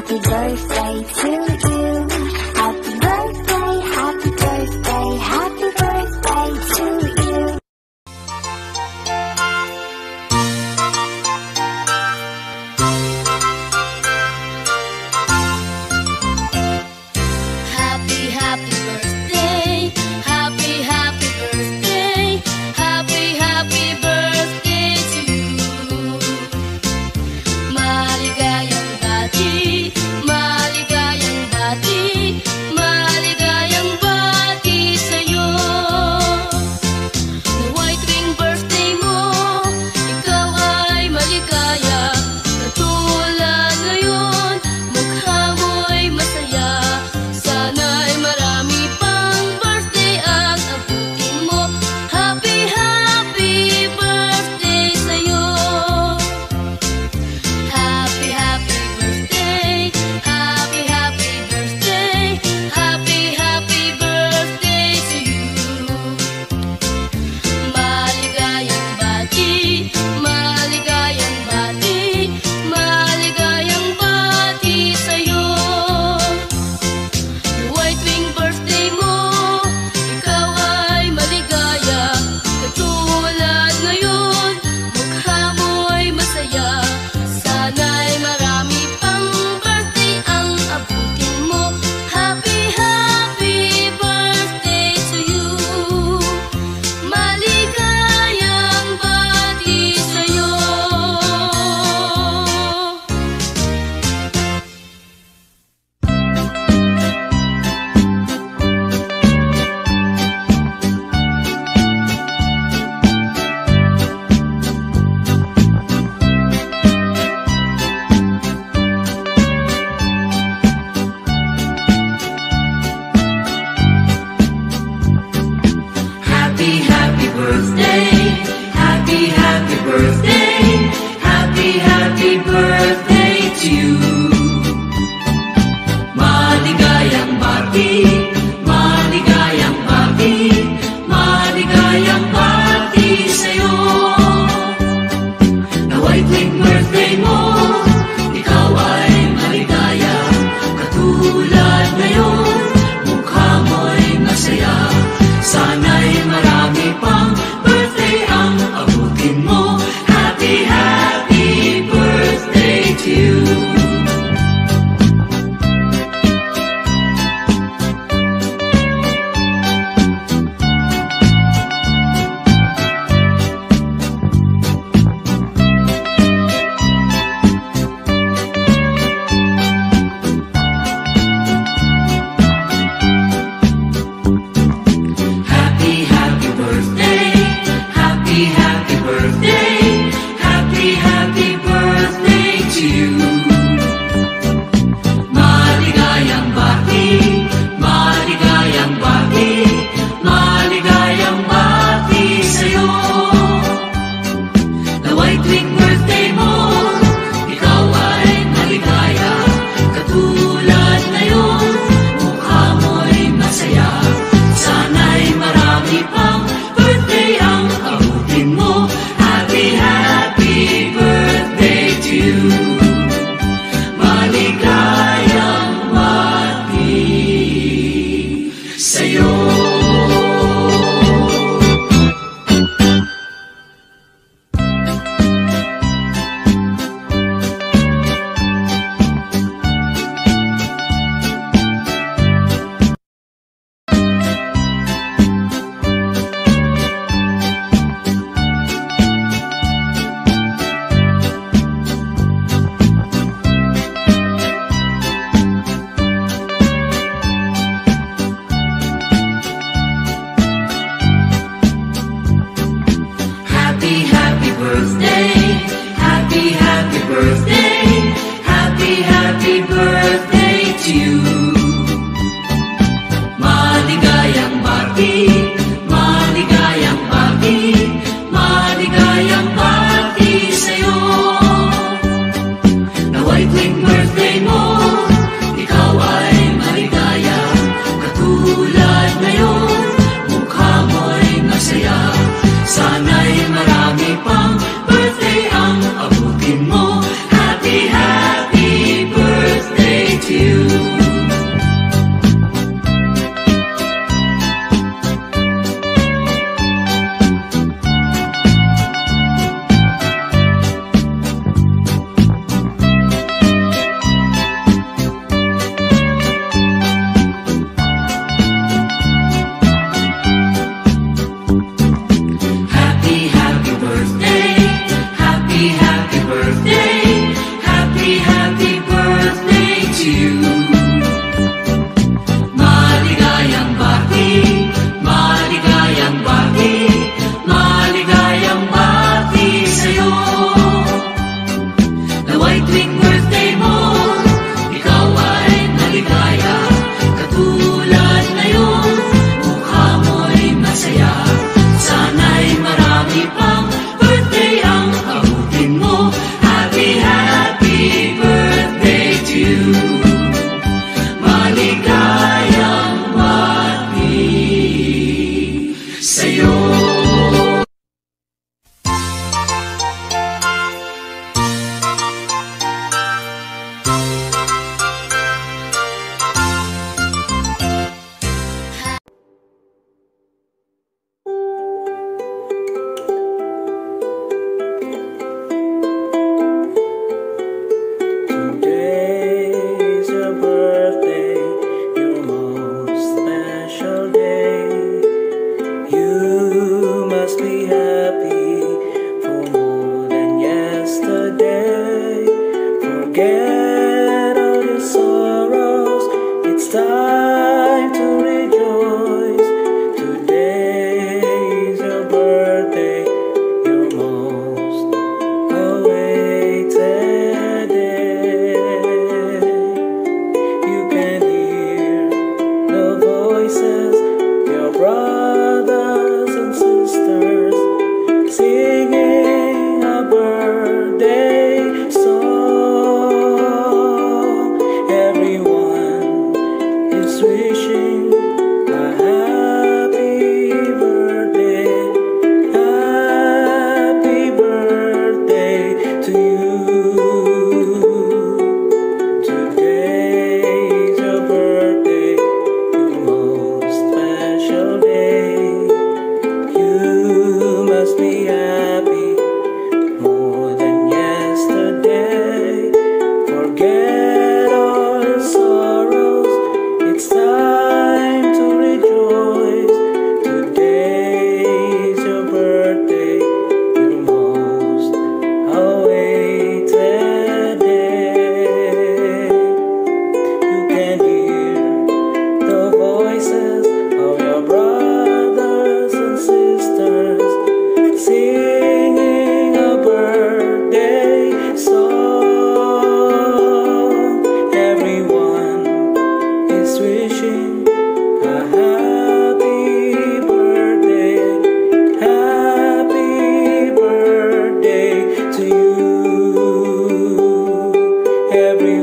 happy birthday to you. Happy birthday, happy birthday, happy birthday to you. Happy, happy birthday, happy, happy birthday, happy, happy birthday to you. Maligayang bati, maligayang bati. Forget all your sorrows, it's time to rejoice. Today is your birthday, your most awaited day. You can hear the voices, your brothers and sisters, singing a birthday song. Everyone is wishing a happy birthday to you. Today's your birthday, your most special day. You must be happy more than yesterday. Forget all your sorrows, it's time to rejoice. Today's your birthday, your most awaited day. You can hear the voices of your brothers and sisters, singing a birthday song. Everyone is wishing a happy birthday to you. Everyone